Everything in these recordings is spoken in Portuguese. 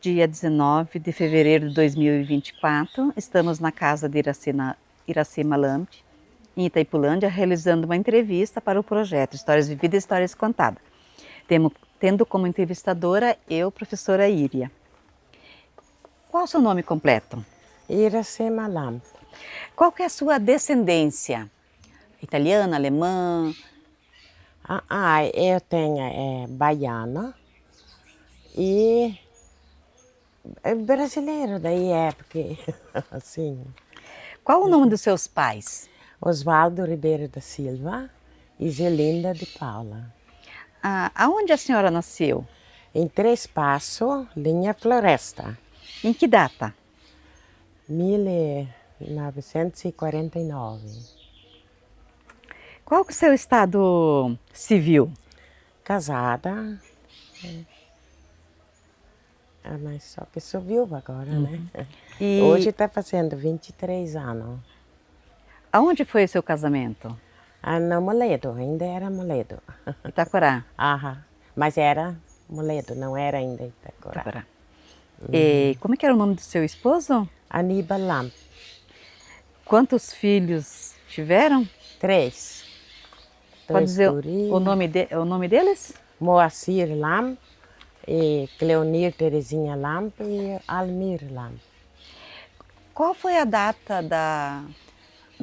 Dia 19 de fevereiro de 2024, estamos na casa de Iracema Lampe, em Itaipulândia, realizando uma entrevista para o projeto Histórias Vividas e Histórias Contadas, tendo como entrevistadora eu, professora Íria. Qual o seu nome completo? Iracema Lampe. Qual que é a sua descendência? Italiana, alemã? Eu tenho baiana e brasileiro daí porque assim, Qual o nome dos seus pais? Oswaldo Ribeiro da Silva e Zelinda de Paula. Aonde a senhora nasceu? Em Três Passos, linha Floresta, Em que data? 1949. Qual que é o seu estado civil? Casada, mas só que sou viúva agora, né? E Hoje está fazendo 23 anos. aonde foi o seu casamento? No Moledo, ainda era Moledo. Itacorá. Mas era Moledo, não era ainda Itacorá. Itacorá. E como é que era o nome do seu esposo? Aníbal Lampe. Quantos filhos tiveram? 3. Pode 3 dizer guri. o nome deles? Moacir Lampe, e Cleonir Terezinha Lampe e Almir Lampe. Qual foi a data da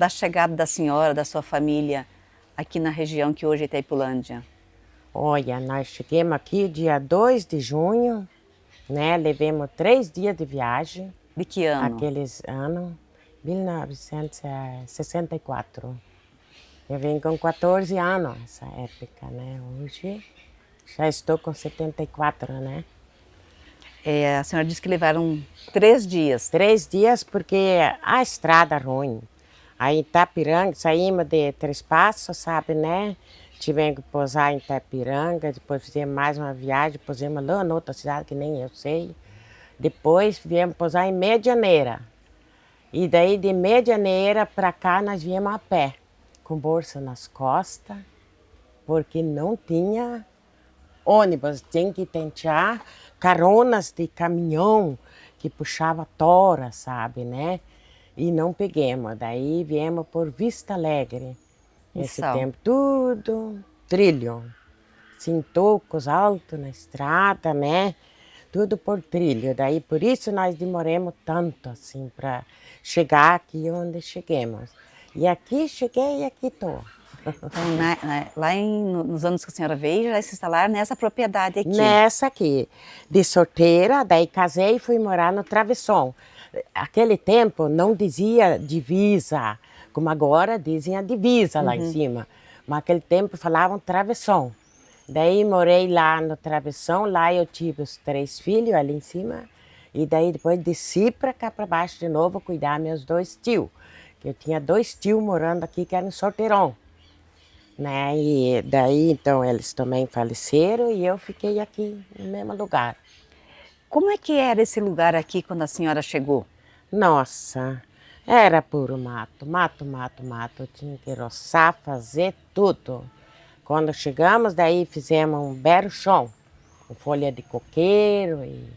chegada da senhora, da sua família, aqui na região que hoje é Itaipulândia? Olha, nós chegamos aqui dia 2 de junho, né? Levamos 3 dias de viagem. De que ano? Aqueles anos, 1964. Eu venho com 14 anos nessa época, né? Hoje já estou com 74, né? A senhora disse que levaram 3 dias. 3 dias porque a estrada ruim. Aí em Itapiranga, saímos de Três Passos, sabe, né? Tivemos que pousar em Itapiranga, depois fizemos mais uma viagem, pousamos lá em outra cidade que nem eu sei. Depois viemos pousar em Medianeira. E daí de Medianeira para cá nós viemos a pé, com bolsa nas costas, porque não tinha ônibus, tinha que tentar caronas de caminhão que puxava tora, sabe, né? E não peguemos, daí viemos por Vista Alegre. Esse tempo tudo trilho, assim, tocos altos na estrada, né? Tudo por trilho, daí por isso nós demoramos tanto assim para chegar aqui onde chegamos. E aqui cheguei e aqui estou. Então, lá nos anos que a senhora veio, já se instalaram nessa propriedade aqui? Nessa aqui, de solteira, daí casei e fui morar no Travesson. Aquele tempo não dizia divisa, como agora dizem a divisa lá em cima. Mas aquele tempo falavam Travesson. Daí morei lá no Travessão, lá eu tive os 3 filhos ali em cima. E daí depois desci para cá para baixo de novo cuidar meus 2 tios. Eu tinha 2 tios morando aqui que eram solteirão. Né? E daí então eles também faleceram e eu fiquei aqui no mesmo lugar. Como é que era esse lugar aqui quando a senhora chegou? Nossa, era puro mato, mato, mato, mato. Eu tinha que roçar, fazer tudo. Quando chegamos, daí fizemos um belo chão, com folha de coqueiro e,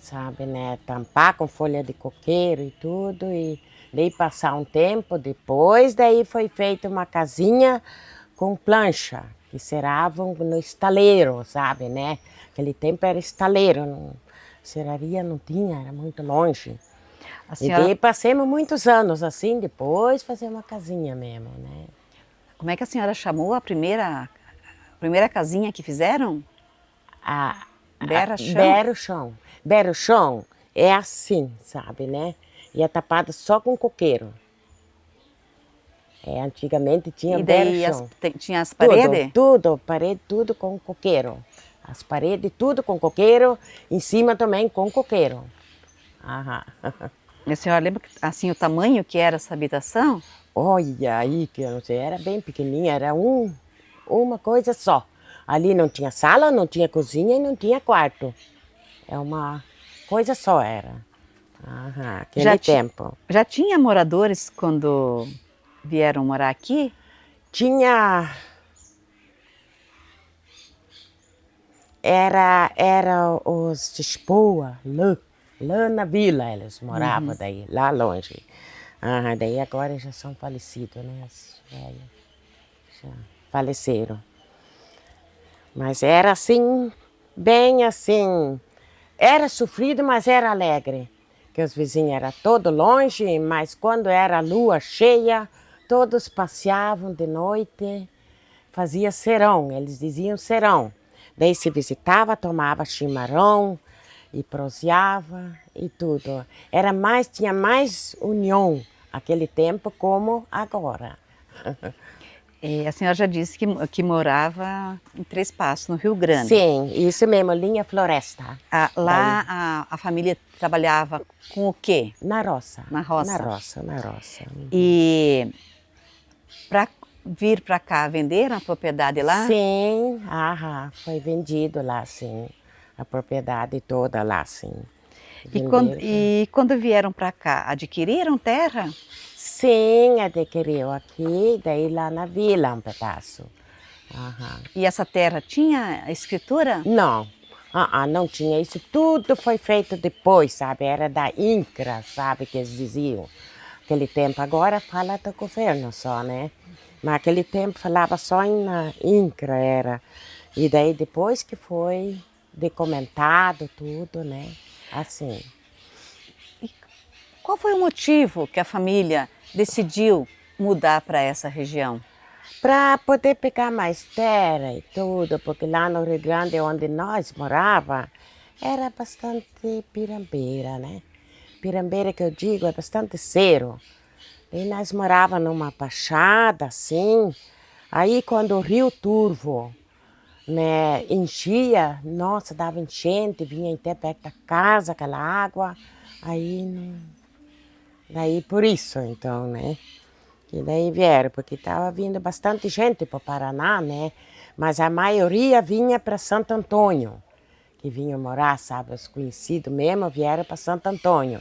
sabe, né, tampar com folha de coqueiro e tudo. E daí passar um tempo depois, daí foi feita uma casinha com plancha, que seravam no estaleiro, sabe, né? Aquele tempo era estaleiro, não, serraria não tinha, era muito longe. E daí passamos muitos anos assim, depois fazer uma casinha mesmo, né? Como é que a senhora chamou a primeira casinha que fizeram? Bera-chão? Bera-chão. Bera-chão é assim, sabe, né? E é tapada só com coqueiro. Antigamente tinha bera-chão. Tinha as paredes? Parede tudo com coqueiro. As paredes tudo com coqueiro, em cima também com coqueiro. E a senhora lembra assim o tamanho que era essa habitação? Olha aí, que eu não sei, era bem pequenininha, era uma coisa só. Ali não tinha sala, não tinha cozinha e não tinha quarto. É uma coisa só era. Aquele tempo. Já tinha moradores quando vieram morar aqui? Tinha Era os de Espoa, lá na vila eles moravam daí, lá longe. Daí agora já são falecidos, né? Os velhos já faleceram. Mas era assim, bem assim, era sofrido, mas era alegre. Que os vizinhos eram todos longe, mas quando era lua cheia, todos passeavam de noite, fazia serão, eles diziam serão. Daí se visitava, tomava chimarrão e proseava e tudo. Tinha mais união aquele tempo como agora. A senhora já disse que morava em Três Passos, no Rio Grande. Sim, isso mesmo, linha floresta. Lá a família trabalhava com o quê? Na roça. Na roça. Na roça. E para vir para cá, venderam a propriedade lá? Sim, foi vendido lá, sim. A propriedade toda lá, sim. E quando vieram para cá, adquiriram terra? Sim, adquiriu aqui, daí lá na vila um pedaço. E essa terra tinha escritura? Não, não tinha. Isso tudo foi feito depois, sabe? Era da INCRA, sabe, que eles diziam. Aquele tempo, agora fala do governo só, né? Mas aquele tempo falava só na INCRA, era. E daí depois que foi documentado tudo, né? Assim. E qual foi o motivo que a família decidiu mudar para essa região? Para poder pegar mais terra e tudo, porque lá no Rio Grande, onde nós morava, era bastante pirambeira, né? Pirambeira que eu digo é bastante cero. E nós morávamos numa baixada assim. Aí quando o Rio Turvo, né, enchia, nossa, dava enchente, vinha até perto da casa aquela água. Daí por isso, então, né? E daí vieram, porque estava vindo bastante gente para o Paraná, né? Mas a maioria vinha para Santo Antônio, que vinham morar, sabe? Os conhecidos mesmo vieram para Santo Antônio.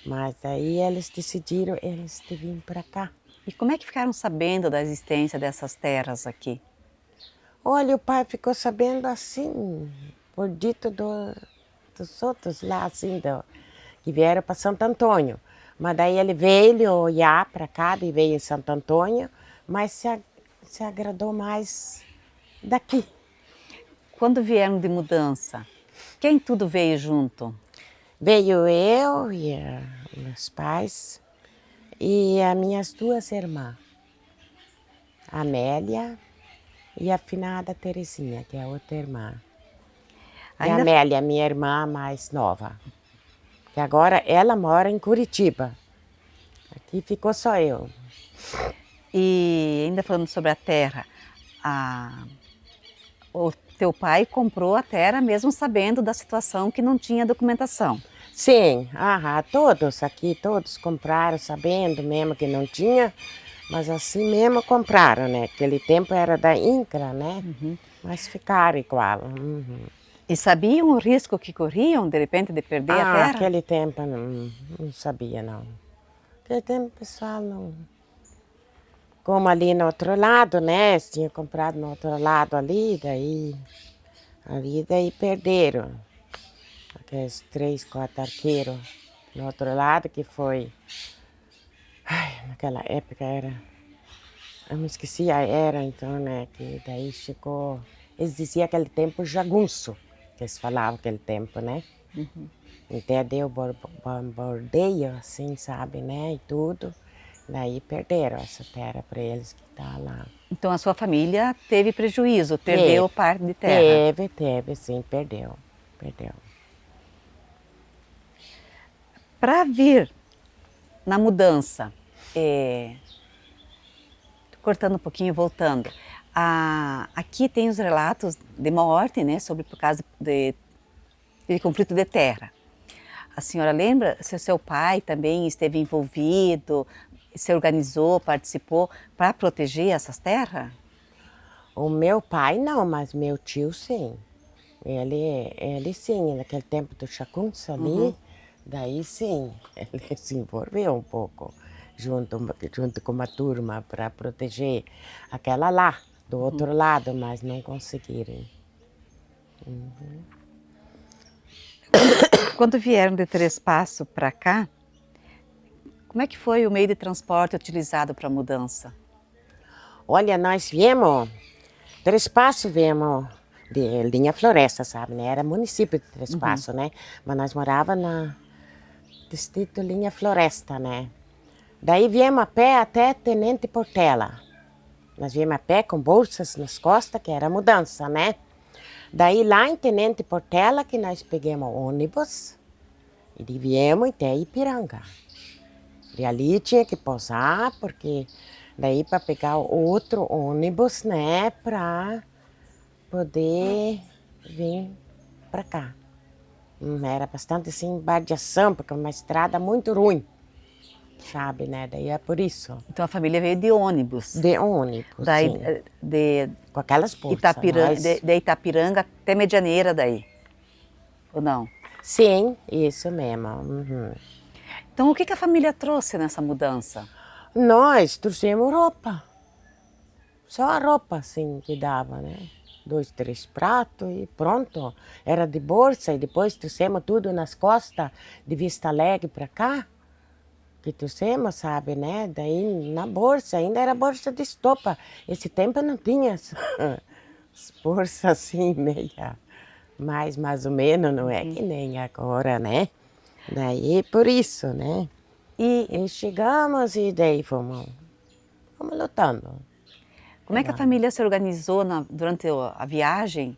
Mas aí eles decidiram, eles de vir para cá. E como é que ficaram sabendo da existência dessas terras aqui? Olha, o pai ficou sabendo assim, por dito dos outros lá, assim, que vieram para Santo Antônio. Mas daí ele veio olhar para cá, e veio em Santo Antônio, mas se agradou mais daqui. Quando vieram de mudança, quem tudo veio junto? Veio eu e meus pais e as minhas duas irmãs, a Amélia e a finada Terezinha, que é a outra irmã. E a Amélia, minha irmã mais nova, que agora ela mora em Curitiba. Aqui ficou só eu. E ainda falando sobre a terra, o teu pai comprou a terra mesmo sabendo da situação que não tinha documentação. Sim, todos aqui, todos compraram sabendo mesmo que não tinha, mas assim mesmo compraram, né? Aquele tempo era da INCRA, né? Mas ficaram igual. E sabiam o risco que corriam, de repente, de perder a terra? Aquele tempo não sabia, não. Aquele tempo o pessoal não... Como ali no outro lado, né? Tinha comprado no outro lado ali, daí perderam. Aqueles 3, 4 arqueiros no outro lado, que foi... naquela época era... Eu me esqueci a era, então, né? Que daí chegou... Eles diziam aquele tempo jagunço, que eles falavam aquele tempo, né? Até deu bombardeio, assim, sabe, né? E tudo. Daí perderam essa terra para eles que tá lá. Então a sua família teve prejuízo, perdeu parte de terra? Teve, sim, perdeu. Para vir na mudança, cortando um pouquinho e voltando, aqui tem os relatos de morte, né, por causa de conflito de terra. A senhora lembra se o seu pai também esteve envolvido, se organizou, participou para proteger essas terras? O meu pai não, mas meu tio sim. Ele sim, naquele tempo do Chacunça ali, daí sim, ele se envolveu um pouco, junto com uma turma para proteger aquela lá, do outro lado, mas não conseguiram. Quando vieram de Três Passos para cá, como é que foi o meio de transporte utilizado para a mudança? Olha, nós viemos, Três Passos viemos de linha Floresta, sabe, né? Era município de Três Passos, né? Mas nós morávamos na distrito Linha Floresta, né? Daí viemos a pé até Tenente Portela. Nós viemos a pé com bolsas nas costas, que era a mudança, né? Daí lá em Tenente Portela que nós pegamos ônibus e viemos até Ipiranga. E ali tinha que pousar, porque daí para pegar outro ônibus, né, para poder vir para cá. Era bastante assim, bardeação, porque é uma estrada muito ruim, sabe, né? Daí é por isso. Então a família veio de ônibus. De ônibus, Daí, sim. de Com aquelas bolsas. Itapiranga, de Itapiranga até Medianeira daí, ou não? Sim, isso mesmo. Uhum. Então o que a família trouxe nessa mudança? Nós trouxemos roupa. Só a roupa, assim, que dava, né? 2, 3 pratos e pronto. Era de bolsa e depois trouxemos tudo nas costas de Vista Alegre para cá. Que trouxemos, sabe, né? Daí na bolsa, ainda era bolsa de estopa. Esse tempo não tinha as bolsas assim, meia, mais ou menos, não é que nem agora, né? Daí por isso, né? E chegamos e daí fomos lutando. Como é que a família se organizou durante a viagem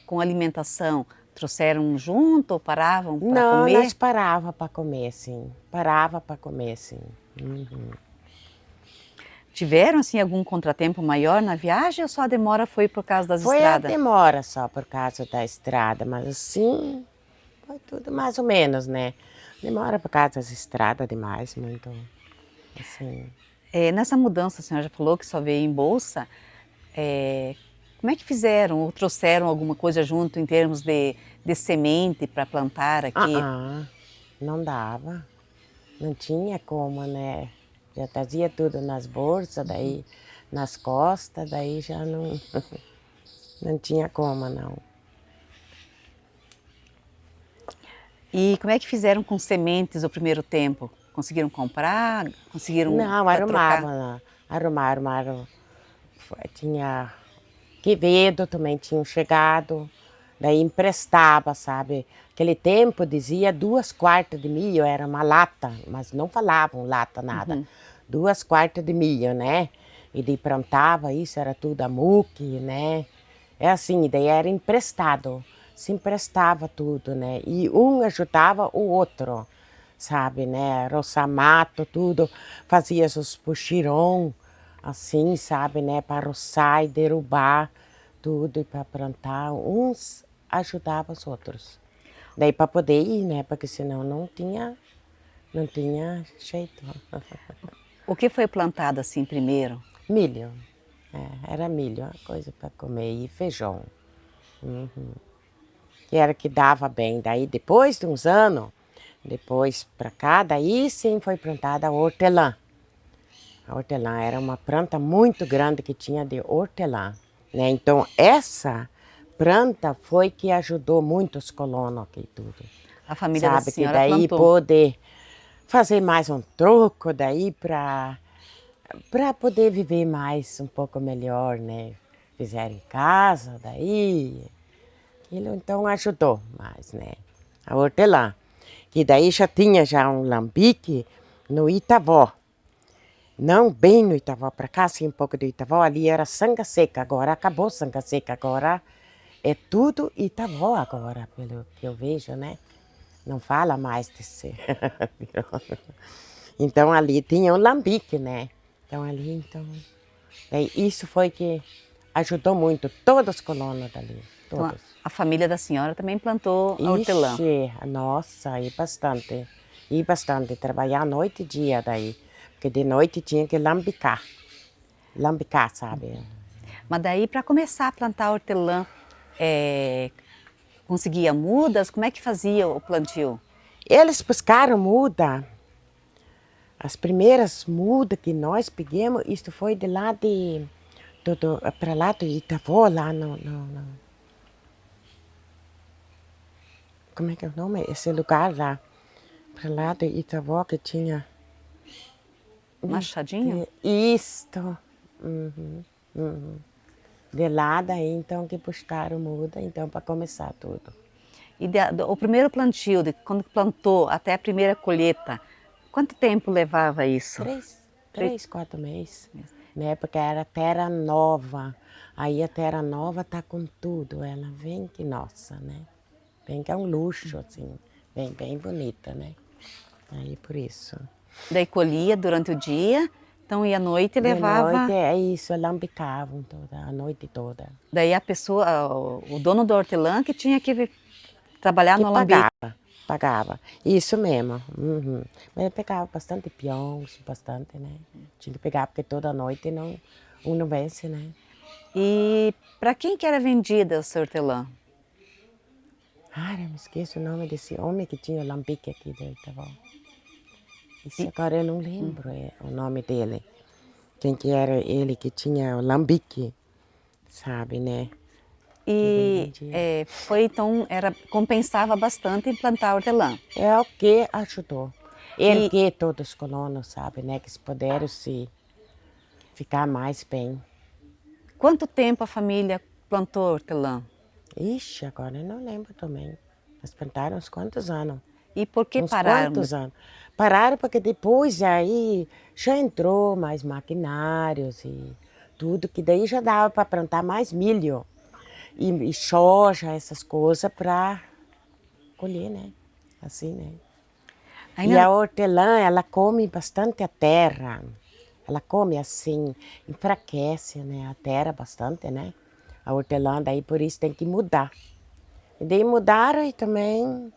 com alimentação? Trouxeram junto ou paravam para Não, comer? nós parava para comer, sim. Parava para comer, sim. Uhum. Tiveram assim algum contratempo maior na viagem ou só a demora foi por causa das Foi a estradas? demora só por causa da estrada, mas assim, foi tudo mais ou menos, né? Demora por causa das estradas demais, muito, assim. Nessa mudança, a senhora já falou que só veio em bolsa. Como é que fizeram ou trouxeram alguma coisa junto em termos de semente para plantar aqui? Não dava, não tinha como, né? Já trazia tudo nas bolsas, daí nas costas, daí já não, não tinha como, não. E como é que fizeram com sementes o primeiro tempo? Conseguiram comprar? Conseguiram Não, trocar? arrumaram. Tinha Quevedo também tinham chegado, daí emprestava, sabe? Aquele tempo dizia 2 quartas de milho, era uma lata, mas não falavam lata nada. 2 quartas de milho, né? E daí plantava isso, era tudo a muque, né? É assim, daí era emprestado, se emprestava tudo, né? E um ajudava o outro, sabe, né? Roçar mato, tudo, fazia os puxirum, assim, sabe, né? Para roçar e derrubar tudo e para plantar. Uns ajudavam os outros. Daí para poder ir, né? Porque senão não tinha jeito. O que foi plantado assim primeiro? Milho. Era milho, uma coisa para comer. E feijão. Que era que dava bem. Daí depois de uns anos, depois para cá, daí sim foi plantada a hortelã. A hortelã era uma planta muito grande que tinha de hortelã, né? Então essa planta foi que ajudou muito os colonos aqui e tudo. A família da Sabe, que senhora daí plantou. poder fazer mais um troco daí para poder viver mais um pouco melhor, né? Fizeram em casa, daí aquilo então ajudou mais, né? A hortelã, que daí já tinha já um lambique no Itavó. Não bem no Itavó, para cá, assim, um pouco do Itavó, ali era Sanga Seca, agora acabou Sanga Seca, agora é tudo Itavó agora, pelo que eu vejo, né? Não fala mais desse. Então ali tinha um lambique, né? Então ali, daí, isso foi que ajudou muito todos os colonos dali, todos. Então, a família da senhora também plantou a hortelã. Ixi, nossa, e bastante, trabalhar noite e dia daí. Porque de noite tinha que lambicar, sabe? Mas daí para começar a plantar hortelã, conseguia mudas? Como é que fazia o plantio? Eles buscaram muda, as primeiras mudas que nós pegamos, isto foi de lá para lá do Itavó, lá no como é que é o nome? Esse lugar lá, para lá de Itavó, que tinha... Machadinho? Isto. Uhum, uhum. De lá daí, então, que buscaram muda, então, para começar tudo. E o primeiro plantio, de quando plantou até a primeira colheita, quanto tempo levava isso? 4 meses, né? Porque era terra nova. Aí a terra nova tá com tudo, ela vem que nossa, né? Vem que é um luxo, assim, bem bonita, né? Aí por isso. Daí colhia durante o dia, então ia à noite e De noite levava. é isso, alambicavam toda, a noite toda. Daí a pessoa, o dono do hortelã que tinha que trabalhar Que no alambique. pagava. Isso mesmo. Uhum. Mas eu pegava bastante peões, bastante, né? Tinha que pegar, porque toda noite não vence, né? E para quem que era vendida o seu hortelã? Ai, eu me esqueço o nome desse homem que tinha o lambique aqui de Itavó. Isso E- agora eu não lembro o nome dele. Quem que era ele que tinha o lambique, sabe, né? Que ele E vendia. foi então, compensava bastante implantar hortelã. É o que ajudou. E Erguer todos os colonos, sabe, né? Que se puderam se ficar mais bem. quanto tempo a família plantou hortelã? Ixi, agora eu não lembro também. Nós plantaram uns quantos anos? E por que Uns pararam? quantos anos? Pararam porque depois aí já entrou mais maquinários e tudo, que daí já dava para plantar mais milho e soja, essas coisas para colher, né? Assim, né? E Ainda a hortelã, ela come bastante a terra. Ela come assim, enfraquece, né? A terra bastante, né? A hortelã, daí por isso tem que mudar. E daí mudaram e também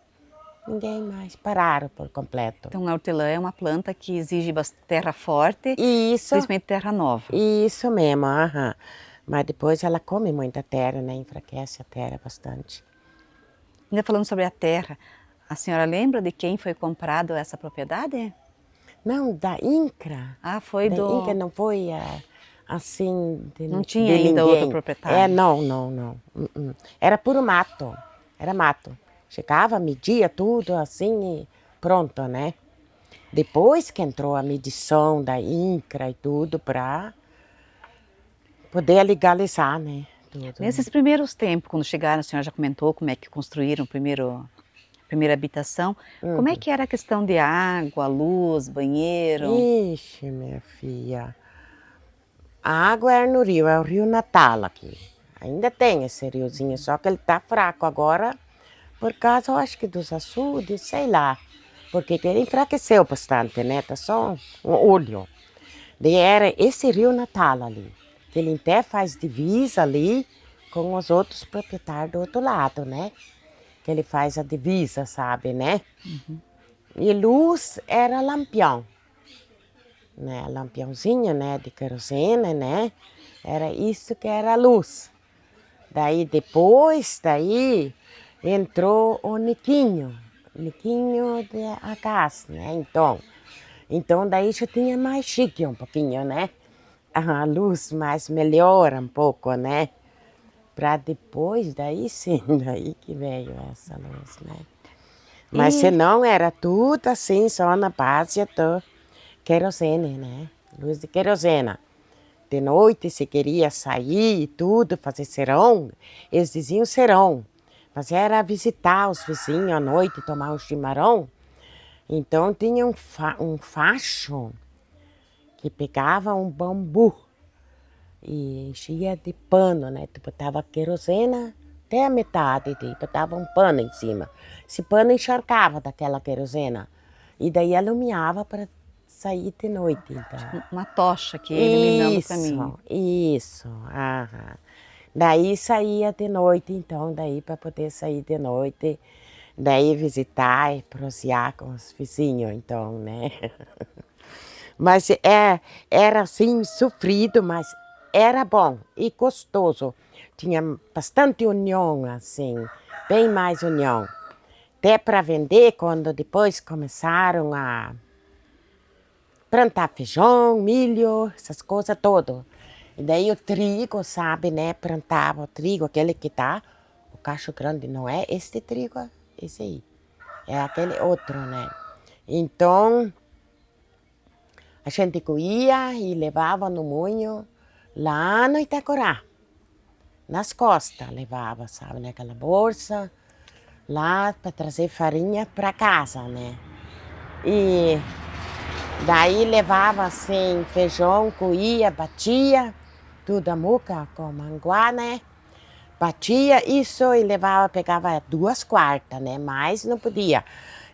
ninguém mais pararam por completo. então a hortelã é uma planta que exige terra forte, Isso, principalmente terra nova. isso mesmo, aham. Mas depois ela come muita terra, né? Enfraquece a terra bastante. Ainda falando sobre a terra, a senhora lembra de quem foi comprado essa propriedade? Não, da INCRA. Ah, foi Da INCRA do. não foi assim Não tinha de ainda outro ninguém. É, proprietário. não. Era puro mato. Era mato. Chegava, media tudo assim e pronto, né? Depois que entrou a medição da INCRA e tudo para poder legalizar, né? Tudo. Nesses primeiros tempos, quando chegaram, a senhora já comentou como é que construíram a primeira habitação. Como é que era a questão de água, luz, banheiro? Ixi, minha filha. A água era no rio, é o Rio Natal aqui. Ainda tem esse riozinho, só que ele tá fraco agora, por causa, eu acho que dos açudes, sei lá. Porque ele enfraqueceu bastante, né? Tá só um olho. Daí era esse Rio Natal ali, que ele até faz divisa ali com os outros proprietários do outro lado, né? Que ele faz a divisa, sabe, né? E luz era lampião, né? Lampiãozinho, né? De querosene, né? Era isso que era a luz. Daí depois, daí entrou o Niquinho de a gás, né? Então daí já tinha mais chique um pouquinho, né? A luz mais melhora um pouco, né? Para depois, daí sim, daí que veio essa luz, né? Mas E senão era tudo assim, só na base do querosene, né? Luz de querosene. De noite, se queria sair e tudo, fazer serão, eles diziam serão. Mas era visitar os vizinhos à noite, tomar um chimarrão. Então tinha um facho que pegava um bambu e enchia de pano, né? Tu botava querosene até a metade, e botava um pano em cima. Esse pano encharcava daquela querosene. E daí alumiava para sair de noite, então. uma tocha que ia iluminando o caminho. Isso. Aham. Daí saía de noite, então, daí para poder sair de noite, daí visitar e prosear com os vizinhos, então, né? Mas era assim, sofrido, mas era bom e gostoso. Tinha bastante união, assim, bem mais união. Até para vender, quando depois começaram a plantar feijão, milho, essas coisas todas. E daí o trigo, sabe, né? Plantava o trigo, aquele que tá, o cacho grande não é este trigo, esse aí. É aquele outro, né? Então, a gente coía e levava no moinho lá no Itacorá. Nas costas levava, sabe, naquela bolsa, lá para trazer farinha para casa, né? E daí levava assim, feijão, coía, batia, tudo a muca com manguá, né? Batia isso e levava, pegava 2 quartas, né? Mais não podia.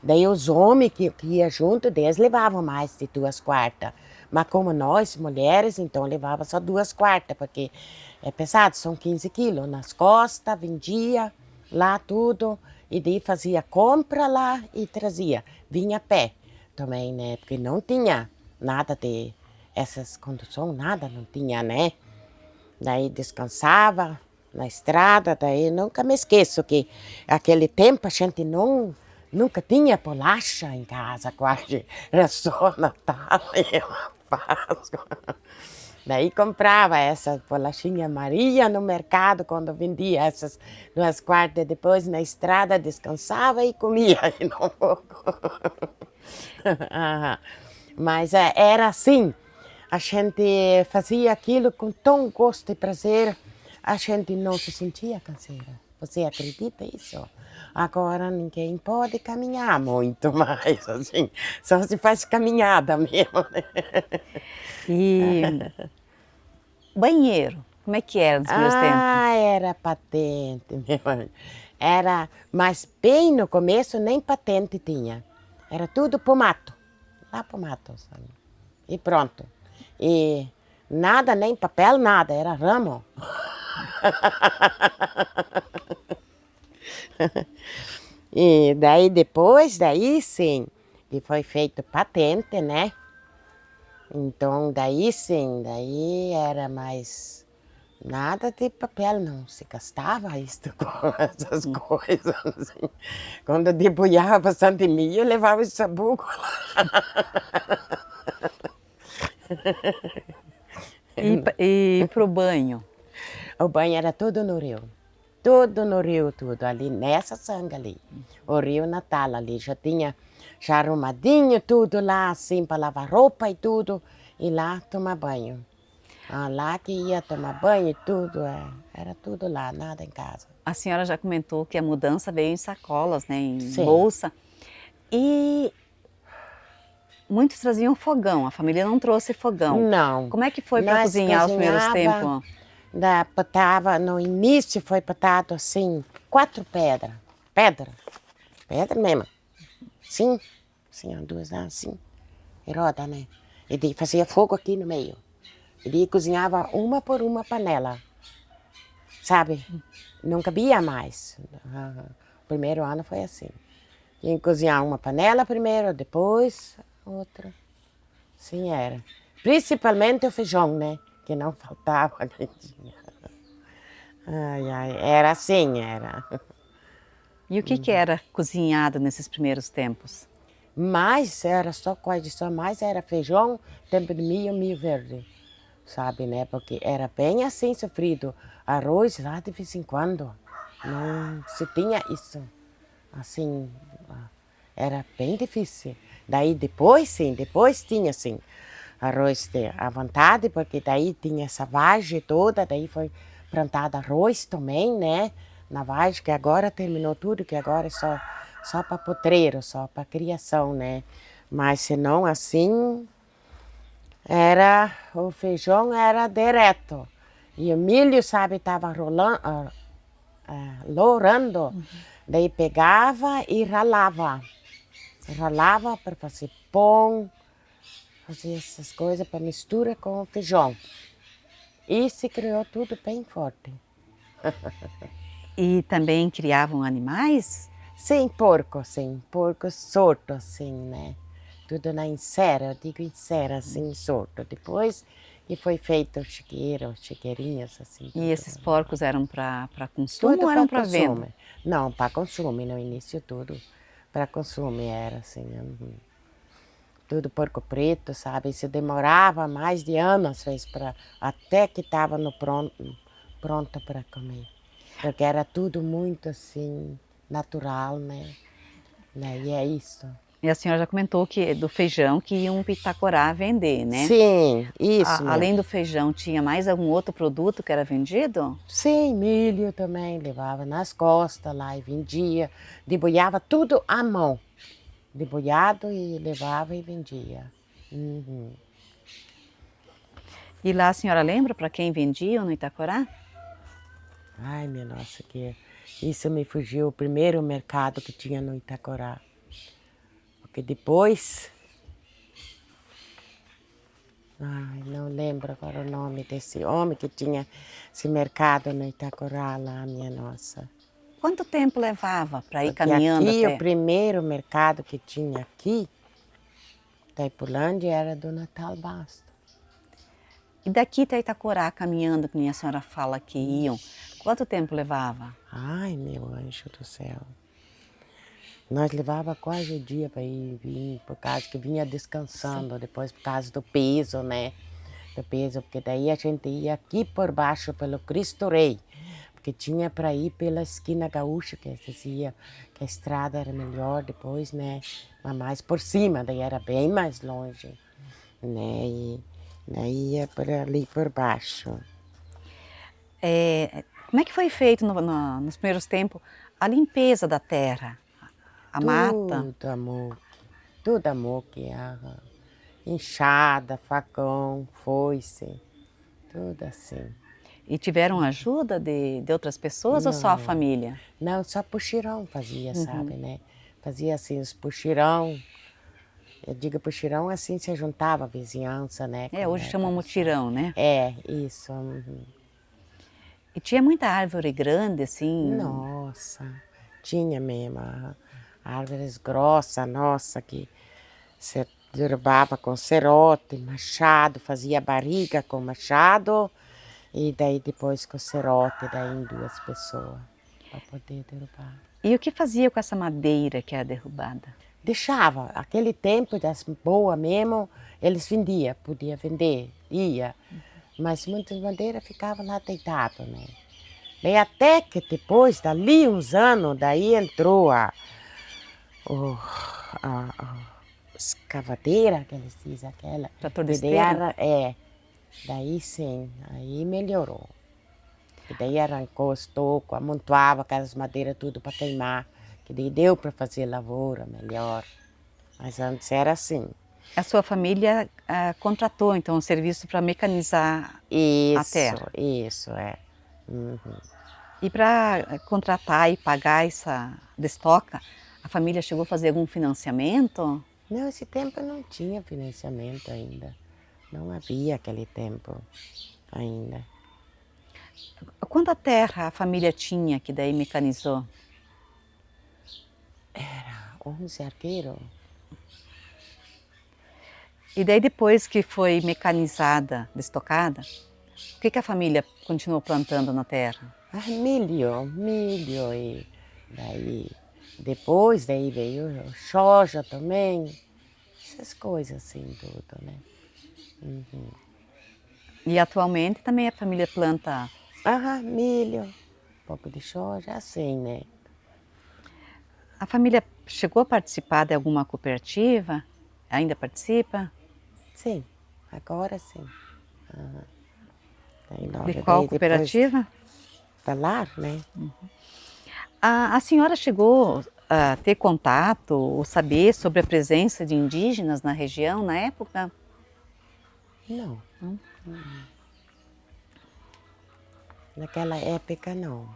Daí os homens que iam junto, eles levavam mais de 2 quartas. Mas como nós, mulheres, então levava só 2 quartas, porque é pesado, são 15 quilos. Nas costas, vendia lá tudo, e daí fazia compra lá e trazia. Vinha a pé também, né? Porque não tinha nada de essas conduções, nada não tinha, né? Daí descansava na estrada, daí nunca me esqueço que aquele tempo a gente nunca tinha bolacha em casa, quase. Era só Natal e Páscoa. Daí comprava essas bolachinhas Maria no mercado, quando vendia essas 2 quartas, depois na estrada descansava e comia de novo. Mas era assim, a gente fazia aquilo com tão gosto e prazer, a gente não se sentia canseira. Você acredita isso? Agora ninguém pode caminhar muito mais, assim, só se faz caminhada mesmo, né? E banheiro, como é que era nos primeiros tempos? Era patente, meu anjo. Era, mas bem no começo nem patente tinha. Era tudo pro mato, lá pro mato, sabe? E pronto. E nada, nem papel, nada, era ramo. E daí depois, daí sim, que foi feito patente, né? Então daí sim, daí era mais nada de papel, não se gastava isto com essas coisas. Assim. Quando debulhava bastante milho, eu levava esse sabugo lá. E pro banho? O banho era tudo no rio. Tudo no rio, tudo. Ali nessa sanga ali. O rio Natal ali. Já tinha já arrumadinho tudo lá, assim, para lavar roupa e tudo. E lá tomar banho. Lá que ia tomar banho e tudo. Era tudo lá, nada em casa. A senhora já comentou que a mudança veio em sacolas, né, em Sim. bolsa. E muitos traziam fogão, a família não trouxe fogão. Não. Como é que foi para Nós cozinhar os primeiros cozinhava, tempos? botava, no início foi botado assim, 4 pedras. Pedra mesmo. Sim, assim, ó, 2 assim. E roda, né? E daí fazia fogo aqui no meio. E daí cozinhava uma por uma panela. Sabe? Não cabia mais. O primeiro ano foi assim. Tinha que cozinhar uma panela primeiro, depois outra. Assim era. Principalmente o feijão, né? Que não faltava. Ai, ai, era assim, era. E o que era cozinhado nesses primeiros tempos? Mas era só coisa, só mais era feijão, tempo de milho verde, sabe, né? Porque era bem assim sofrido. Arroz lá de vez em quando, não se tinha isso. Assim, era bem difícil. Daí depois, sim, depois tinha, sim, arroz à vontade, porque daí tinha essa vagem toda, daí foi plantado arroz também, né? Na vagem, que agora terminou tudo, que agora é só para potreiro, só para criação, né? Mas senão assim, o feijão era direto. E o milho, sabe, estava rolando, lourando, daí pegava e ralava. Ralava para fazer pão, fazer essas coisas para mistura com o feijão. E se criou tudo bem forte. E também criavam animais? Sim, porco sorto, assim, né? Tudo na encera, eu digo encera, assim, sorto. Depois que foi feito chiqueirinhas, assim. E esses porcos eram para consumo Tudo ou eram para para venda? consumo. Não, para consumo, no início tudo para consumo era assim. Tudo porco preto, sabe? Isso demorava mais de anos, às vezes, até que estava no pronto para comer. Porque era tudo muito assim, natural, né? E é isso. E a senhora já comentou que do feijão que iam para Itacorá vender, né? Sim, isso mesmo. Além do feijão, tinha mais algum outro produto que era vendido? Sim, milho também, levava nas costas lá e vendia. Deboiava tudo à mão. Deboiado e levava e vendia. Uhum. E lá a senhora lembra para quem vendiam no Itacorá? Ai, minha nossa, que isso me fugiu. O primeiro mercado que tinha no Itacorá. Porque depois... Ai, não lembro agora o nome desse homem que tinha esse mercado no Itacorá lá, minha nossa. Quanto tempo levava para ir Porque caminhando aqui, até? o primeiro mercado que tinha aqui, Itaipulândia, era do Natal Basto. E daqui até Itacorá, caminhando, que nem a senhora fala que iam, quanto tempo levava? Ai, meu anjo do céu. Nós levava quase o dia para ir e vir, por causa que vinha descansando, depois por causa do peso, né? Do peso, porque daí a gente ia aqui por baixo pelo Cristo Rei, porque tinha para ir pela esquina gaúcha, que dizia que a estrada era melhor depois, né? Mas mais por cima, daí era bem mais longe, né? E daí ia por ali por baixo. Como é que foi feito nos primeiros tempos a limpeza da terra, a mata? Tudo amor que era. Enxada, facão, foice, tudo assim. E tiveram ajuda de outras pessoas ou só a família? Não, só puxirão fazia, sabe, né? Fazia assim os puxirão. Eu digo puxirão assim, se juntava a vizinhança, né? Hoje chamam mutirão, né? É, isso. Uhum. E tinha muita árvore grande, assim? Nossa, tinha mesmo. Árvores grossas, nossa, que você derrubava com cerote, machado, fazia barriga com machado e daí depois com cerote, daí em 2 pessoas, para poder derrubar. E o que fazia com essa madeira que era derrubada? Deixava, aquele tempo das boas mesmo, eles vendiam, podia vender, ia, mas muitas madeiras ficavam lá deitadas, né? Daí até que depois, dali uns anos, daí entrou a escavadeira, que eles dizem aquela. Trator de Que daí esteira? daí sim, aí melhorou. E daí arrancou os tocos, amontoava aquelas madeiras tudo para queimar, que daí deu para fazer lavoura melhor. Mas antes era assim. A sua família contratou então o serviço para mecanizar a terra? Isso, é. Uhum. E para contratar e pagar essa destoca, a família chegou a fazer algum financiamento? Não, esse tempo não tinha financiamento ainda. Não havia aquele tempo ainda. Quanta terra a família tinha que daí mecanizou? 11 arqueiros. E daí depois que foi mecanizada, destocada, o que a família continuou plantando na terra? Milho e daí depois daí veio soja também, essas coisas assim tudo, né? Uhum. E atualmente também a família planta. Milho, um pouco de soja, assim, né? A família chegou a participar de alguma cooperativa? Ainda participa? Sim, agora sim. Daí De logo, qual daí cooperativa? Da Lar, né? A senhora chegou a ter contato ou saber sobre a presença de indígenas na região na época? Não. Não? Naquela época não.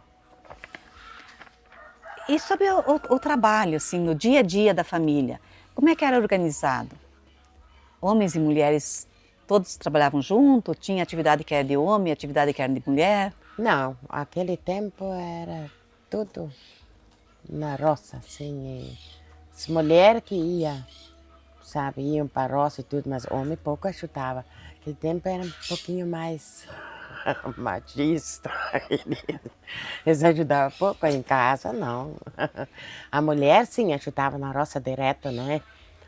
E sobre o trabalho, assim, no dia a dia da família, como é que era organizado? Homens e mulheres todos trabalhavam junto? Tinha atividade que era de homem, atividade que era de mulher? Não, aquele tempo era tudo na roça, assim. E as mulheres que iam, sabe, iam para a roça e tudo, mas homem pouco ajudava. Aquele tempo era um pouquinho mais machista. Eles ajudavam pouco em casa, não. A mulher, sim, ajudava na roça direto, né?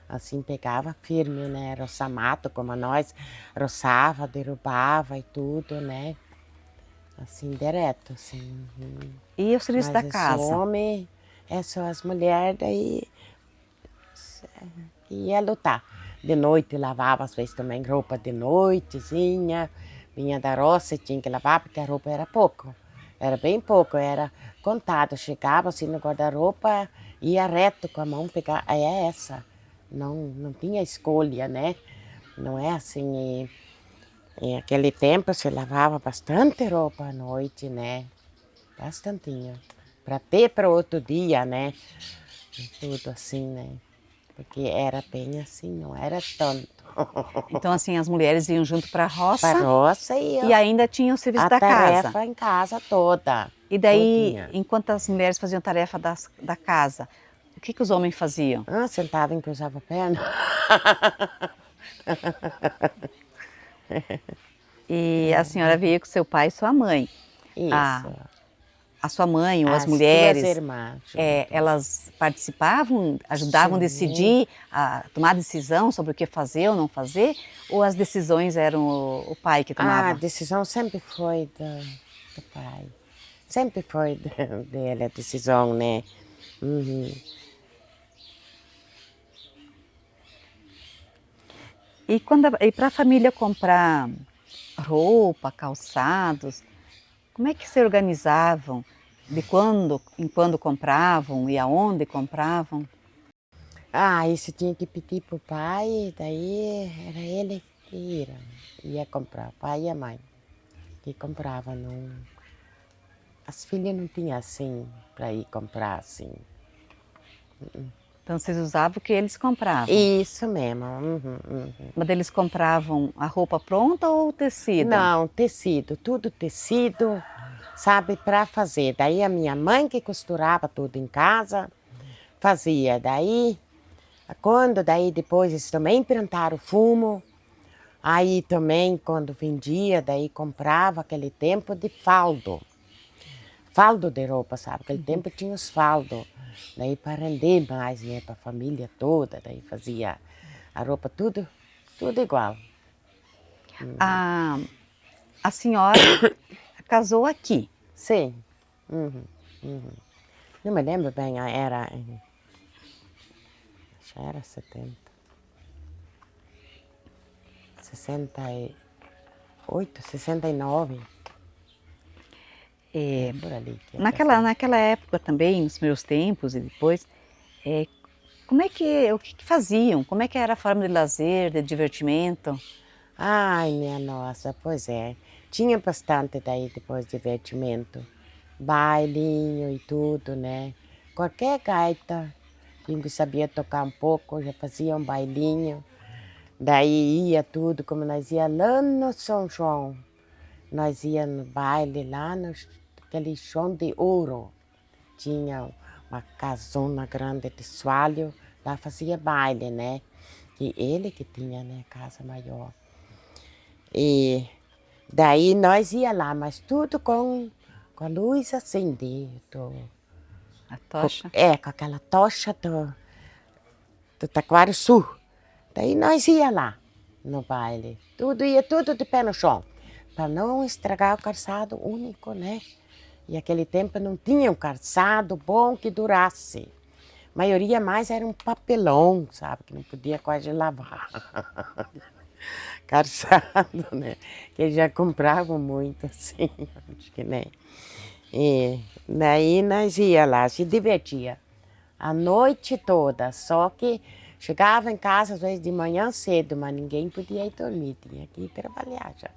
Assim, pegava firme, né? Roça mato, como nós, roçava, derrubava e tudo, né? Assim, direto, assim. E o serviço Mas da esse casa? homem Essas as mulheres daí ia lutar. De noite lavava às vezes também roupa de noitezinha, vinha da roça e tinha que lavar porque a roupa era pouco. Era bem pouco, era contado. Chegava assim no guarda-roupa, ia reto com a mão pegar. Aí é essa. Não tinha escolha, né? Não é assim. Em aquele tempo se lavava bastante roupa à noite, né? Bastantinho. Para ter para outro dia, né? E tudo assim, né? Porque era bem assim, não era tanto. Então, assim, as mulheres iam junto para a roça Para roça e e ainda tinham o serviço a da casa. tarefa em casa toda. E daí, Todinha. enquanto as mulheres faziam tarefa da casa, o que os homens faziam? Ah, sentava e cruzava a perna. E a senhora veio com seu pai e sua mãe. A, Isso. a sua mãe ou as As duas mulheres, irmãs. elas participavam, ajudavam a Sim. decidir, a tomar decisão sobre o que fazer ou não fazer? Ou as decisões eram o pai que A tomava? decisão sempre foi do pai. Sempre foi dele a decisão, né? Uhum. E para a família comprar roupa, calçados, como é que se organizavam? De quando em quando compravam e aonde compravam? Ah, isso tinha que pedir pro pai, daí era ele que ia comprar, o pai e a mãe que comprava. Não... As filhas não tinham assim para ir comprar assim. Então vocês usavam o que eles compravam? Isso mesmo. Uhum, uhum. Mas eles compravam a roupa pronta ou o tecido? Não, tecido, tudo tecido, sabe, para fazer. Daí a minha mãe que costurava tudo em casa, fazia. Daí, quando daí depois eles também implantaram o fumo, aí também quando vendia, daí comprava aquele tempo de faldo. Faldo de roupa, sabe? Aquele tempo tinha os faldos. Daí para render mais, né? Para a família toda, daí fazia a roupa tudo igual. A senhora casou aqui. Sim. Uhum, uhum. Não me lembro bem, era. Acho que era 70. 68, 69. É por ali que ia casar. Naquela época também, nos meus tempos e depois, é, o que que faziam? Como é que era a forma de lazer, de divertimento? Ai, minha nossa, pois é. Tinha bastante daí depois divertimento. Bailinho e tudo, né? Qualquer gaita, quem sabia tocar um pouco, já fazia um bailinho. Daí ia tudo, como nós ia lá no São João. Nós ia no baile lá naquele chão de ouro. Tinha uma casona grande de soalho, lá fazia baile, né? E ele que tinha, né, casa maior. E daí nós ia lá, mas tudo com a luz acendida. A tocha? Com aquela tocha do Taquari Sul. Daí nós ia lá no baile. Ia tudo de pé no chão, para não estragar o calçado único, né? E aquele tempo não tinha um calçado bom que durasse. A maioria mais era um papelão, sabe? Que não podia quase lavar. Calçado, né? Que eles já compravam muito, assim, acho que nem. E daí nós ia lá, se divertia a noite toda, só que chegava em casa às vezes de manhã cedo, mas ninguém podia ir dormir, tinha que ir trabalhar já.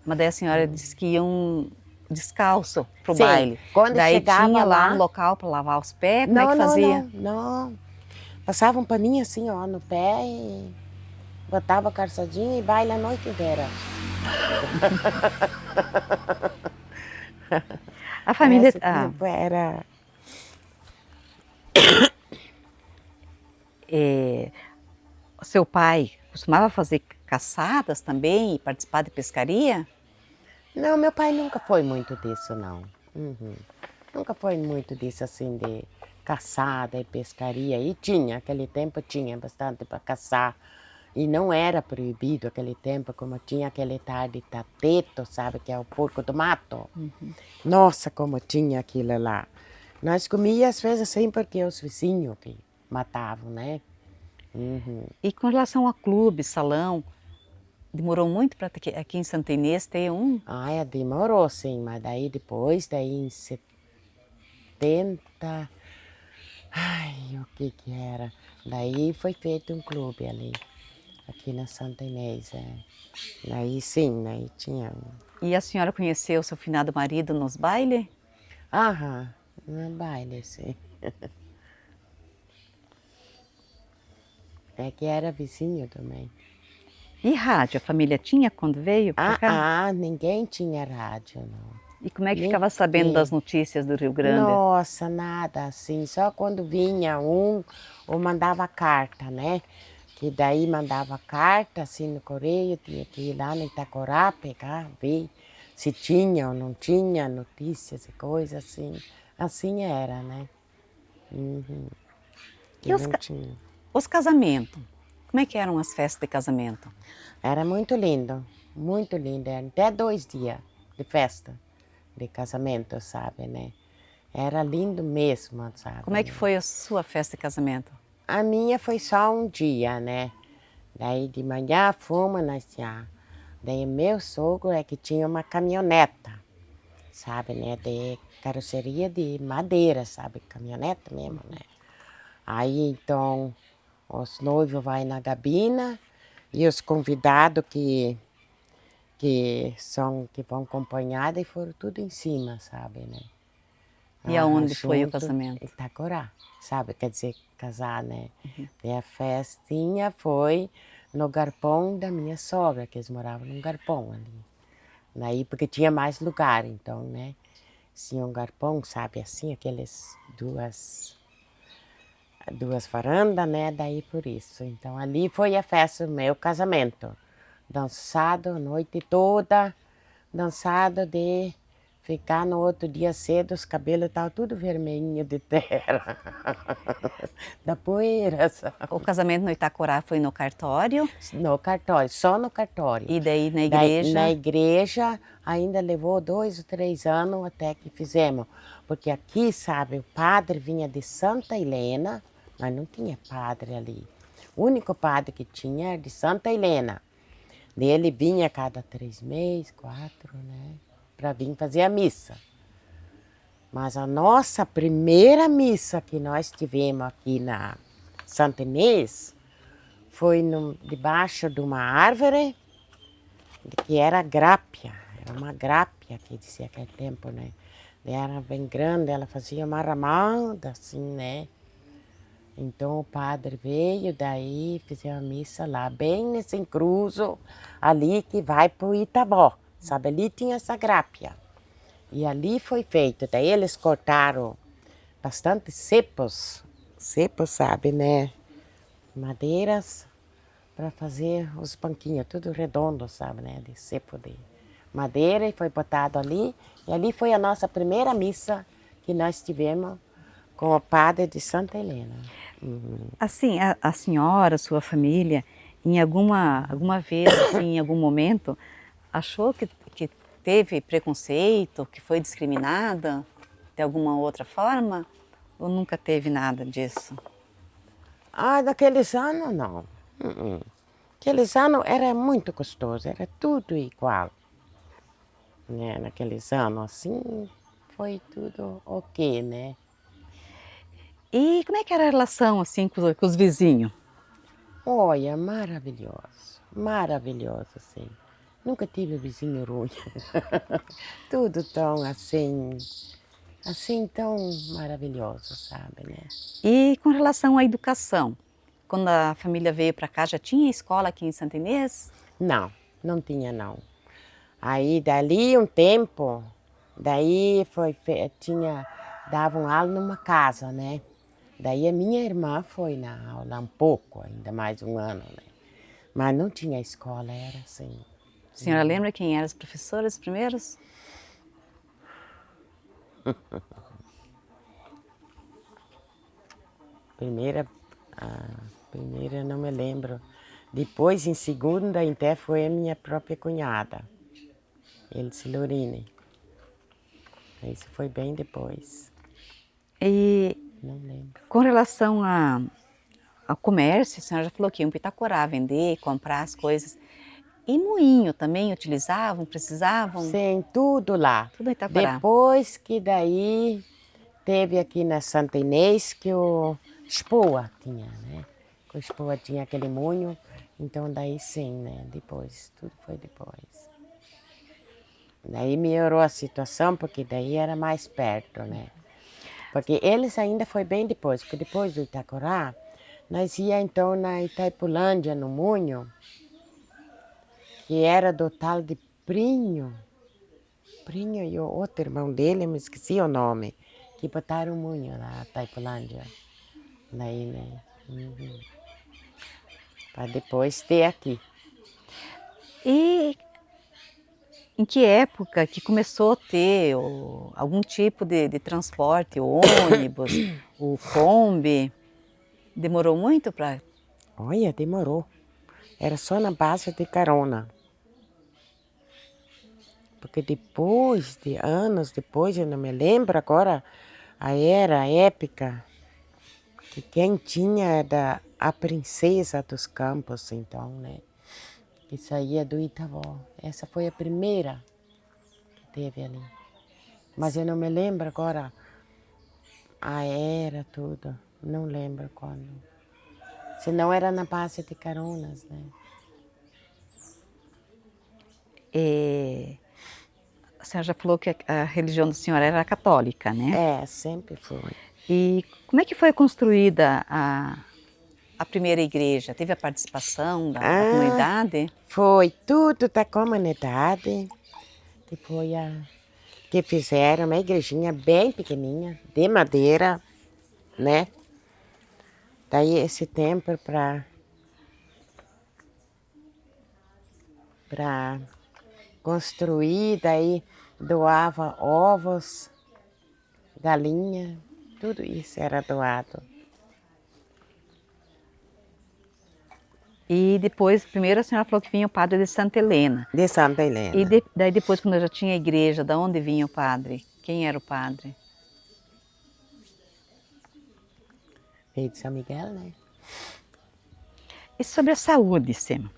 Mas daí a senhora disse que iam descalço pro Sim, baile. quando Daí chegava tinha lá lá- um local para lavar os pés, como é que fazia? Não. Passava um paninho assim, ó, no pé e botava calçadinho e baile a noite inteira. A família, Esse tempo era... seu pai costumava fazer caçadas também e participar de pescaria? Não, meu pai nunca foi muito disso, não. Uhum. Nunca foi muito disso, assim, de caçada e pescaria. E tinha, aquele tempo tinha bastante para caçar. E não era proibido aquele tempo, como tinha aquele tal de tateto, sabe, que é o porco do mato. Nossa, como tinha aquilo lá. Nós comíamos às vezes assim porque os vizinhos que matavam, né? Uhum. E com relação a clube, salão, demorou muito para aqui em Santa Inês ter um? Ah, demorou sim, mas daí depois, daí em 70, ai, o que que era? Daí foi feito um clube ali, aqui na Santa Inês, é. Daí sim, daí tinha E a senhora conheceu seu finado marido nos bailes? Aham, no baile, sim. É que era vizinho também. E rádio, a família tinha quando veio para cá? Ninguém tinha rádio, não. E como é que ficava sabendo das Ninguém. notícias do Rio Grande? Nossa, nada assim, só quando vinha um ou mandava carta, né? Que daí mandava carta assim no correio, tinha que ir lá no Itacorá pegar, ver se tinha ou não tinha notícias e coisas assim. Assim era, né? Uhum. E E não tinha. os casamentos? Como é que eram as festas de casamento? Era muito lindo, era até 2 dias de festa, de casamento, sabe, né? Era lindo mesmo, sabe, Como é que né? foi a sua festa de casamento? A minha foi só um dia, né? Daí de manhã fomos nós tinha. Daí meu sogro é que tinha uma caminhoneta, sabe, né? De carroceria de madeira, sabe? Caminhoneta mesmo, né? Aí então os noivos vai na gabina e os convidados que vão acompanhar e foram tudo em cima, sabe, né? E aonde foi o Junto, casamento? Itacorá, sabe? Quer dizer, casar, né? E a festinha foi no galpão da minha sogra, que eles moravam num galpão ali. Daí, porque tinha mais lugar, então, né? Tinha um galpão, sabe, assim, aqueles duas varandas, né? Daí por isso. Então, ali foi a festa do meu casamento. Dançado a noite toda, dançado de ficar no outro dia cedo, os cabelos estavam tudo vermelhinho de terra, da poeira, sabe? O casamento no Itacorá foi no cartório No cartório, só no cartório. e daí na Daí, igreja. na igreja ainda levou 2 ou 3 anos até que fizemos. Porque aqui, sabe, o padre vinha de Santa Helena, mas não tinha padre ali. O único padre que tinha era de Santa Helena. Ele vinha a cada 3 meses, 4, né? Para vir fazer a missa. Mas a nossa primeira missa que nós tivemos aqui na Santa Inês foi debaixo de uma árvore que era grápia. Era uma grápia que dizia aquele tempo, né? Era bem grande, ela fazia uma ramada assim, né? Então o padre veio, daí fizemos a missa lá, bem nesse encruzo, ali que vai para o Itabó, sabe? Ali tinha essa grápia. E ali foi feito, daí eles cortaram bastante cepos, sabe, né? Madeiras para fazer os banquinhos, tudo redondo, sabe, né? De cepo de madeira, e foi botado ali. E ali foi a nossa primeira missa que nós tivemos com o padre de Santa Helena. Assim, a senhora, sua família, em alguma vez, assim, em algum momento, achou que teve preconceito, que foi discriminada de alguma outra forma? Ou nunca teve nada disso? Ah, daqueles anos não. Aqueles anos era muito gostoso, era tudo igual. Né? Naqueles anos assim, foi tudo ok, né? E como é que era a relação, assim, com os vizinhos? Olha, maravilhoso, sim. Nunca tive vizinho ruim. Tudo tão assim tão maravilhoso, sabe, né? E com relação à educação? Quando a família veio para cá, já tinha escola aqui em Santa Inês? Não, não tinha não. Aí dali um tempo, daí davam aula numa casa, né? Daí a minha irmã foi na aula um pouco, ainda mais um ano, né? Mas não tinha escola, era assim. A senhora lembra quem eram os professores primeiros? Primeira, primeira não me lembro. Depois, em segunda, até foi a minha própria cunhada, Elce Lorine. Isso foi bem depois. E Não lembro. com relação ao comércio, a senhora já falou que iam para Itacorá vender, comprar as coisas. E moinho também utilizavam, precisavam? Sim, tudo lá. Tudo em Itacorá. Depois que daí teve aqui na Santa Inês que o Expoa tinha, né? Que o Expoa tinha aquele moinho, então daí sim, né? Depois, tudo foi depois. Daí melhorou a situação, porque daí era mais perto, né? Porque eles ainda foi bem depois, porque depois do Itacorá, nós ia então na Itaipulândia, no Munho, que era do tal de Prinho. Prinho e o outro irmão dele, me esqueci o nome, que botaram o Munho lá na Itaipulândia. Daí, né? Para depois ter aqui. E em que época que começou a ter algum tipo de transporte, o ônibus, o Kombi? Demorou muito para... Olha, demorou. Era só na base de carona. Porque depois de anos depois, eu não me lembro agora, a época, que quem tinha era a princesa dos campos, então, né? Que saía do Itavó. Essa foi a primeira que teve ali. Mas eu não me lembro agora a era, tudo. Não lembro quando. Senão era na base de caronas, né? A senhora já falou que a religião da senhora era católica, né? É, sempre foi. E como é que foi construída a primeira igreja? Teve a participação da Ah, comunidade? foi tudo da comunidade, que foi que fizeram uma igrejinha bem pequenininha, de madeira, né? Daí esse tempo para construir, daí doava ovos, galinha, tudo isso era doado. E depois, primeiro a senhora falou que vinha o padre de Santa Helena. De Santa E Helena. daí depois, quando já tinha a igreja, da onde vinha o padre? Quem era o padre? Veio de São Miguel, né? E sobre a saúde, Sema?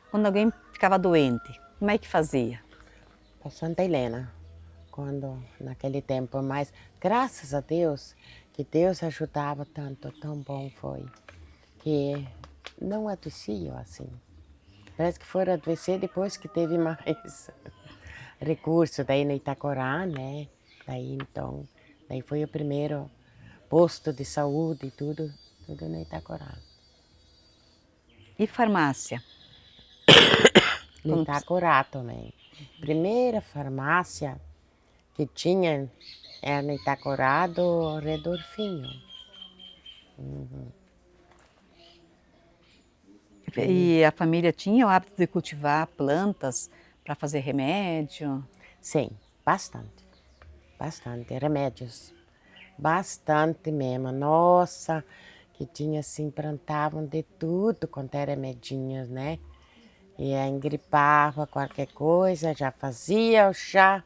Quando alguém ficava doente, como é que fazia? Para Santa Helena, quando naquele tempo, mas graças a Deus, que Deus ajudava tanto, tão bom foi, que não adoeciam assim. Parece que foram adoecer depois que teve mais recurso, daí no Itacorá, né? Daí então, daí foi o primeiro posto de saúde e tudo no Itacorá. E farmácia? No Quando Itacorá também. Primeira farmácia que tinha era no Itacorá do Redorfinho. E a família tinha o hábito de cultivar plantas para fazer remédio? Sim, bastante. Bastante. Remédios. Bastante mesmo. Nossa, que tinha assim, plantavam de tudo quanto era remedinhos, né? E aí engripava qualquer coisa, já fazia o chá.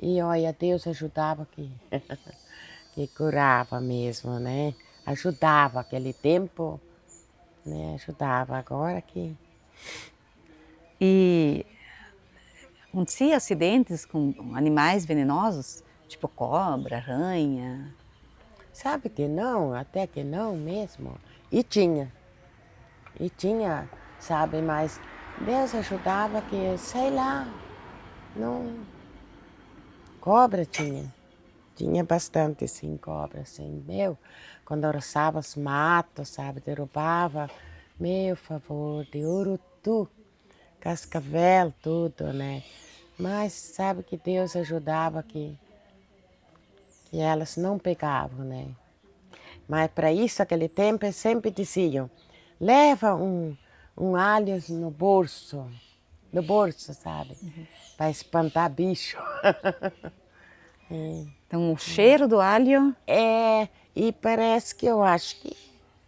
E olha, Deus ajudava que curava mesmo, né? Ajudava aquele tempo, né? Ajudava. Agora que E acontecia acidentes com animais venenosos, tipo cobra, aranha? sabe que não, até que não mesmo. E tinha, sabe, mas Deus ajudava que, sei lá, não. Cobra tinha. Tinha bastante, sim, cobra, assim. Meu, quando roçava os matos, sabe, derrubava, meu favor, de urutu, cascavel, tudo, né? Mas sabe que Deus ajudava que elas não pegavam, né? Mas para isso, aquele tempo, eles sempre diziam, leva um alho no bolso, sabe? Para espantar bicho. Então o cheiro do alho É, e parece que eu acho que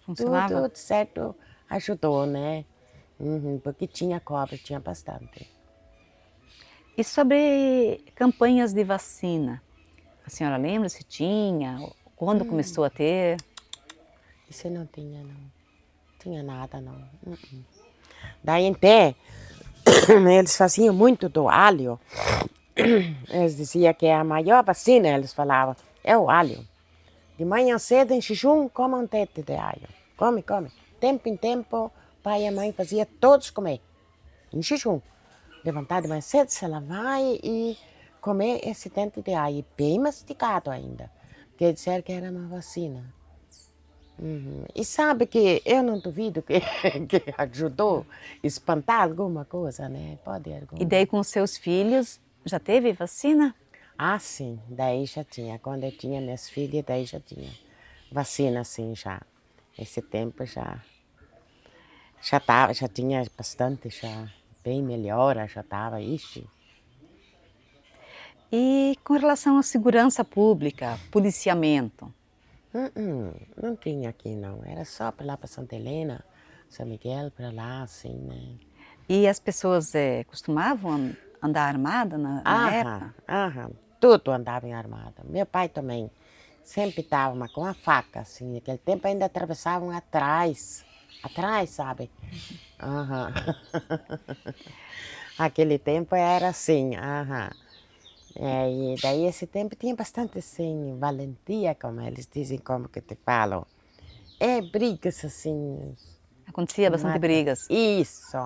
funcionava? tudo certo ajudou, né? Porque tinha cobra, tinha bastante. E sobre campanhas de vacina? A senhora lembra se tinha? Quando começou a ter? Isso não tinha, não. Tinha nada, não. Daí, em pé, eles faziam muito do alho. Eles diziam que a maior vacina, eles falavam, é o alho. De manhã cedo, em jejum, come um tete de alho. Come, come. Tempo em tempo, pai e a mãe faziam todos comer. Em jejum. Levantar de manhã cedo, se lavar e comer esse tete de alho. Bem mastigado ainda. Porque disseram que era uma vacina. E sabe que eu não duvido que, que ajudou a espantar alguma coisa, né? Pode alguma. E daí com os seus filhos, já teve vacina? Ah, sim, daí já tinha. Quando eu tinha minhas filhas, daí já tinha vacina, sim, já. Esse tempo já tinha bastante, já bem melhor, já estava, ixi. E com relação à segurança pública, policiamento? Não tinha aqui não, era só para lá para Santa Helena, São Miguel, para lá, assim, né? E as pessoas costumavam andar armada na época? Tudo andava em armada. Meu pai também sempre estava com a faca, assim, naquele tempo ainda atravessavam atrás, sabe? Aquele tempo era assim, É, e daí esse tempo tinha bastante, assim, valentia, como eles dizem, como que te falam. É, brigas, assim, Acontecia bastante mata. brigas. Isso,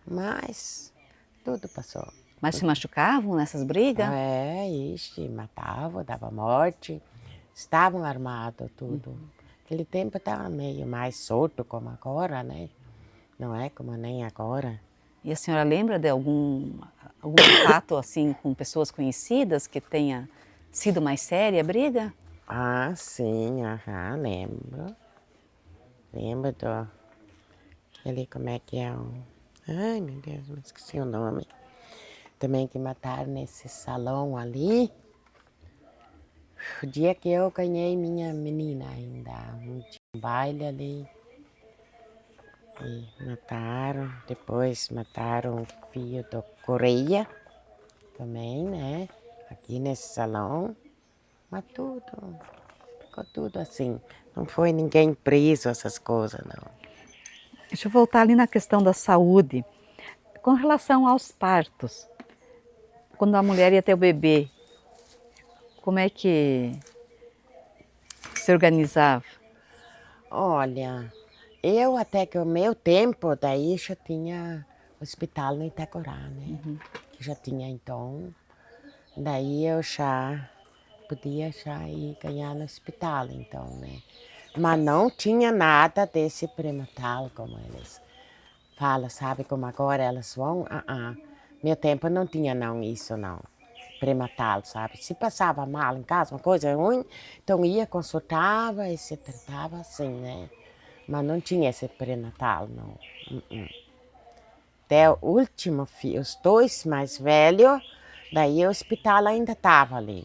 Mas tudo passou. Mas se machucavam nessas brigas? É, ixi, matava, dava morte, estavam armados, tudo. Aquele tempo estava meio mais solto como agora, né? Não é como nem agora. E a senhora lembra de algum fato assim com pessoas conhecidas que tenha sido mais séria a briga? Ah, sim, lembro. Lembro do... Aquele, como é que é o... Ai, meu Deus, me esqueci o nome. Também que mataram nesse salão ali. O dia que eu ganhei minha menina ainda, tinha um baile ali. E mataram, depois mataram o filho do Correia também, né? Aqui nesse salão. Mas tudo, ficou tudo assim. Não foi ninguém preso, essas coisas, não. Deixa eu voltar ali na questão da saúde. Com relação aos partos, quando a mulher ia ter o bebê, como é que se organizava? Olha, eu até que o meu tempo, daí já tinha hospital no Itacorá, né? Que já tinha então, daí eu já podia já ir ganhar no hospital, então, né? Mas não tinha nada desse pré-natal, como eles falam, sabe? Como agora elas vão, Meu tempo não tinha não isso, não. Pré-natal, sabe? Se passava mal em casa, uma coisa ruim, então ia, consultava e se tratava assim, né? Mas não tinha esse pré-natal, não. Até o último filho, os dois mais velhos, daí o hospital ainda estava ali.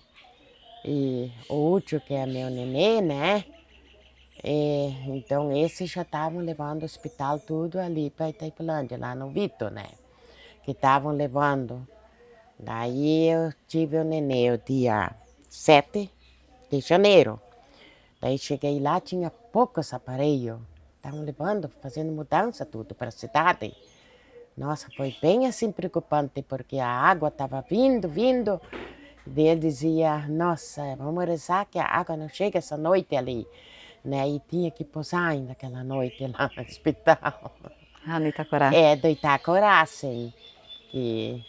E o último, que é meu nenê, né? Então, esses já estavam levando o hospital tudo ali para Itaipulândia, lá no Vito, né? Que estavam levando. Daí eu tive o nenê o dia 7 de janeiro. Daí cheguei lá, tinha poucos aparelhos. Estavam levando, fazendo mudança tudo para a cidade. Nossa, foi bem assim preocupante, porque a água estava vindo. Daí ele dizia, nossa, vamos rezar que a água não chega essa noite ali. Né? E tinha que pousar ainda aquela noite lá no hospital. Ah, no Itacorá. É, do Itacorá, sim. Que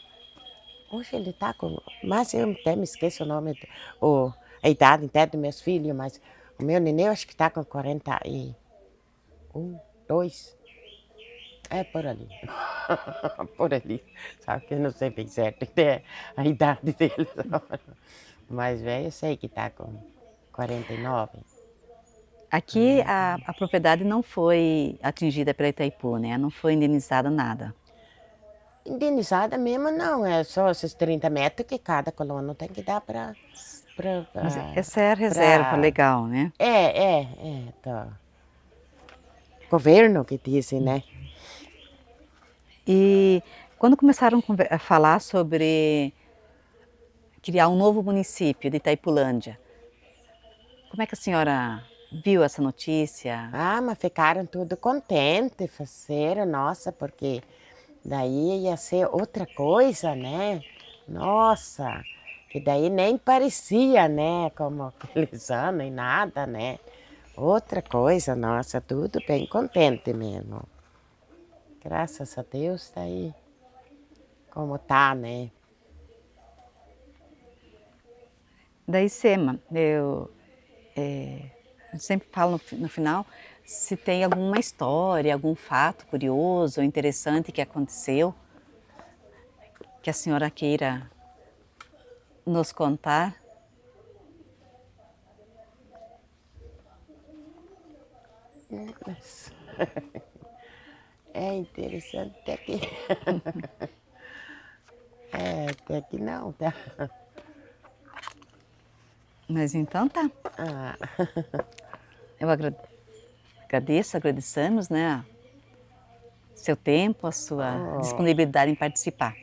hoje ele está com... Mas eu até me esqueço o nome, a idade até dos meus filhos, mas o meu neném eu acho que está com 41, 2. É por ali. Por ali. Sabe que eu não sei bem certo até a idade dele. Mas velho, eu sei que está com 49. Aqui a propriedade não foi atingida pela Itaipu, né? Não foi indenizada nada. Indenizada mesmo não, é só esses 30 metros que cada colono tem que dar para... Mas essa é a reserva legal, né? Tá. Governo que dizem, né? E quando começaram a falar sobre criar um novo município de Itaipulândia. Como é que a senhora viu essa notícia? Ah, mas ficaram tudo contentes, fizeram, nossa, porque daí ia ser outra coisa, né? Nossa, que daí nem parecia, né, como aqueles anos e nada, né? Outra coisa, nossa, tudo bem contente mesmo. Graças a Deus tá aí como tá, né? Da Sema, eu sempre falo no final se tem alguma história, algum fato curioso ou interessante que aconteceu, que a senhora queira nos contar. Mas é interessante até que. É, até que não, tá? Mas então tá. Ah, Eu agradecemos, né, seu tempo, a sua oh. disponibilidade em participar.